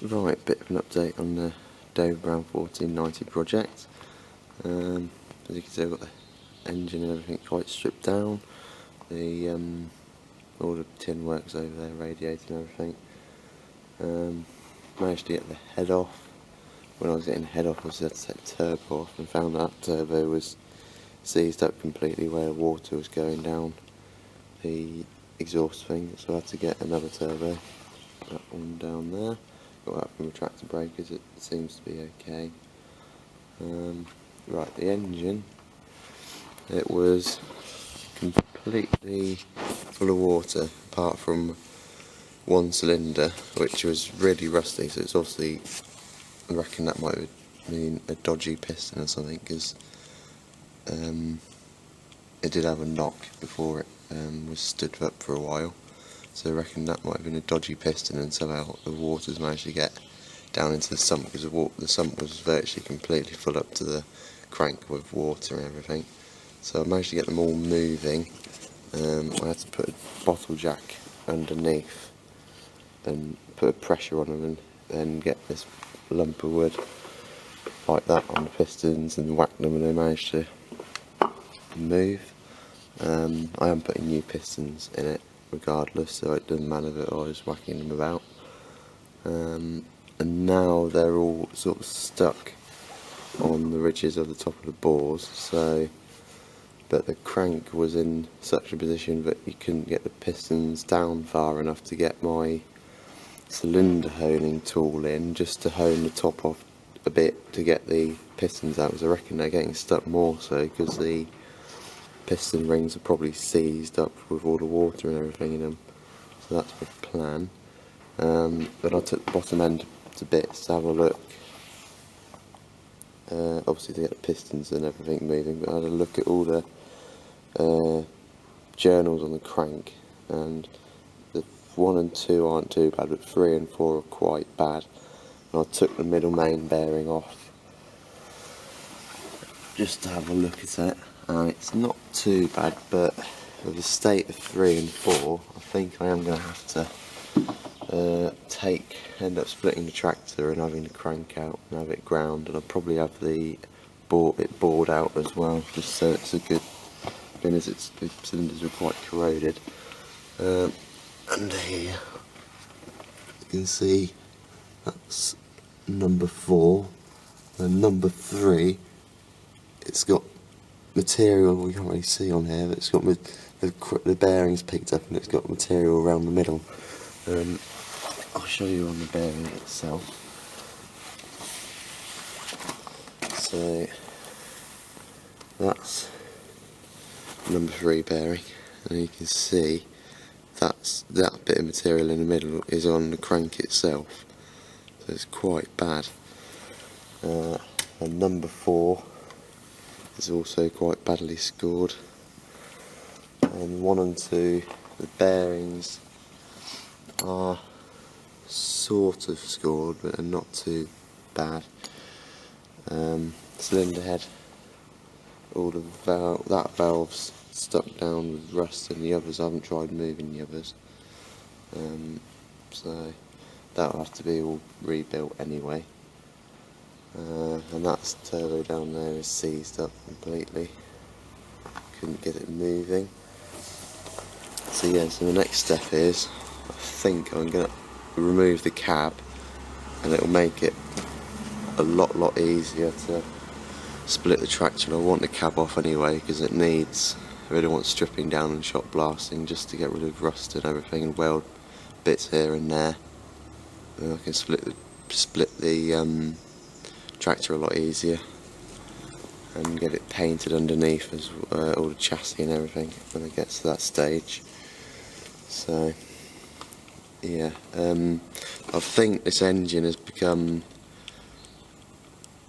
Right, bit of an update on the David Brown 1490 project. As you can see, I've got the engine and everything quite stripped down. The all the tin works over there, radiator and everything. Managed to get the head off. When I was getting the head off, I had to take the turbo off and found that turbo was seized up completely where the water was going down the exhaust thing, so I had to get another turbo. That one down there. Got that from the tractor breakers, it seems to be okay. Right, the engine, it was completely full of water apart from one cylinder which was really rusty, so it's obviously, I reckon that might mean a dodgy piston or something, because it did have a knock before it was stood up for a while. So I reckon that might have been a dodgy piston, and somehow the water's managed to get down into the sump, because the sump was virtually completely full up to the crank with water and everything. So I managed to get them all moving. I had to put a bottle jack underneath and put a pressure on them, and then get this lump of wood like that on the pistons and whack them, and they managed to move. I am putting new pistons in it regardless, so it doesn't matter that I was whacking them about. And now they're all sort of stuck on the ridges of the top of the bores, so but the crank was in such a position that you couldn't get the pistons down far enough to get my cylinder honing tool in, just to hone the top off a bit to get the pistons out, because I reckon they're getting stuck more so because the piston rings are probably seized up with all the water and everything in them. So that's the plan. But I took the bottom end to bits to have a look, obviously to get the pistons and everything moving, but I had a look at all the journals on the crank, and the 1 and 2 aren't too bad, but 3 and 4 are quite bad. And I took the middle main bearing off just to have a look at it, and it's not too bad, but with the state of 3 and 4, I think I am going to have to end up splitting the tractor and having the crank out and have it ground, and I'll probably have it bored out as well, just so it's a good thing, as the cylinders are quite corroded. And here you can see that's number 4, and number 3, it's got material we can't really see on here, but it's got the bearings picked up, and it's got material around the middle. I'll show you on the bearing itself. So that's number 3 bearing, and you can see that bit of material in the middle is on the crank itself, so it's quite bad. And number 4 is also quite badly scored, and 1 and 2, the bearings are sort of scored but are not too bad. Cylinder head, all the that valve's stuck down with rust, and the others, I haven't tried moving the others, so that'll have to be all rebuilt anyway. And that turbo down there is seized up completely, couldn't get it moving. So yeah, so the next step is, I think I'm going to remove the cab, and it'll make it a lot easier to split the tractor. And I want the cab off anyway, because I really want stripping down and shot blasting, just to get rid of rust and everything, and weld bits here and there. And I can split the tractor a lot easier and get it painted underneath as all the chassis and everything when it gets to that stage. So yeah, I think this engine has become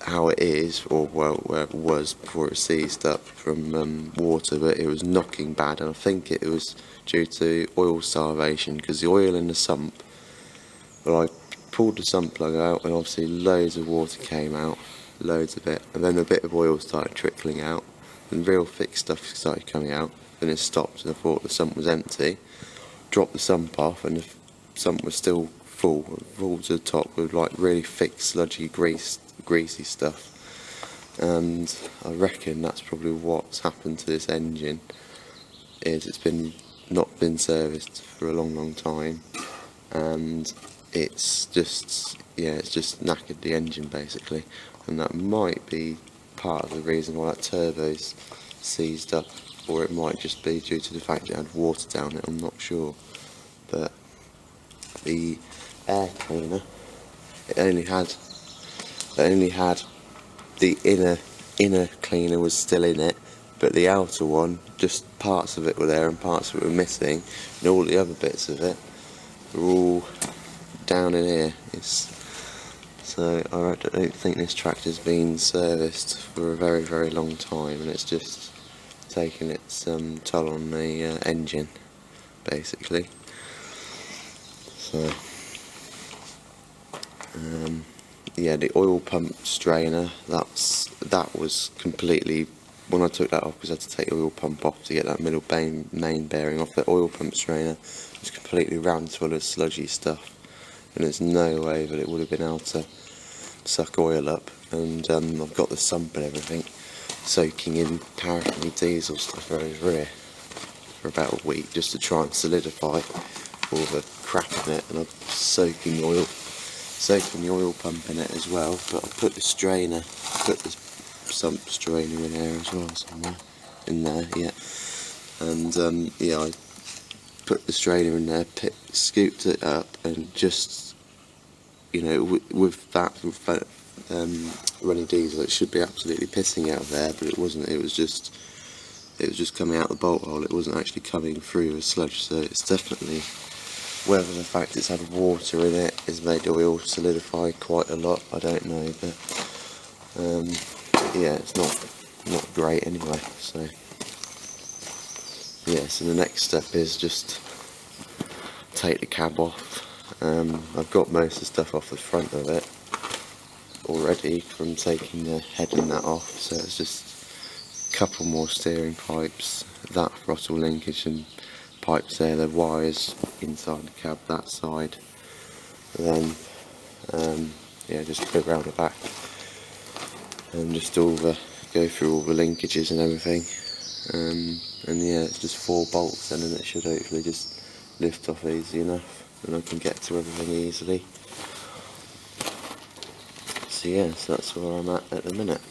how it is, or well, where it was before it was seized up from water, but it was knocking bad, and I think it was due to oil starvation, because the oil in the sump, well, I pulled the sump plug out, and obviously loads of water came out, loads of it, and then a bit of oil started trickling out, and real thick stuff started coming out, then it stopped, and I thought the sump was empty. Dropped the sump off, and the sump was still full to the top with like really thick, sludgy, greasy stuff. And I reckon that's probably what's happened to this engine. Is it's not been serviced for a long time, and it's just knackered the engine basically, and that might be part of the reason why that turbo's seized up, or it might just be due to the fact it had water down it. I'm not sure, but the air cleaner it only had the inner cleaner was still in it, but the outer one, just parts of it were there and parts of it were missing, and all the other bits of it were all down in here. So I don't think this tractor's been serviced for a very long time, and it's just taken its toll on the engine basically. So yeah, the oil pump strainer, that was completely, when I took that off, because I had to take the oil pump off to get that middle main bearing off, the oil pump strainer was completely rammed full of sludgy stuff, and there's no way that it would have been able to suck oil up. And I've got the sump and everything soaking in paraffin diesel stuff over here for about a week, just to try and solidify all the crap in it, and I'm soaking the oil pump in it as well. But I put the sump strainer in there as well, somewhere in there, yeah. And yeah, I put the strainer in there, scooped it up, and just, you know, with that running diesel, it should be absolutely pissing out of there, but it wasn't. It was just coming out the bolt hole. It wasn't actually coming through as sludge. So it's definitely, whether the fact it's had water in it has made the oil solidify quite a lot, I don't know, but yeah, it's not great anyway. So yeah, so the next step is just take the cab off. I've got most of the stuff off the front of it already from taking the head and that off, so it's just a couple more steering pipes, that throttle linkage and pipes there, the wires inside the cab that side, and then yeah, just go round the back and just go through all the linkages and everything, and yeah, it's just 4 bolts then, and it should hopefully just lift off easy enough and I can get to everything easily. So yeah, so that's where I'm at the minute.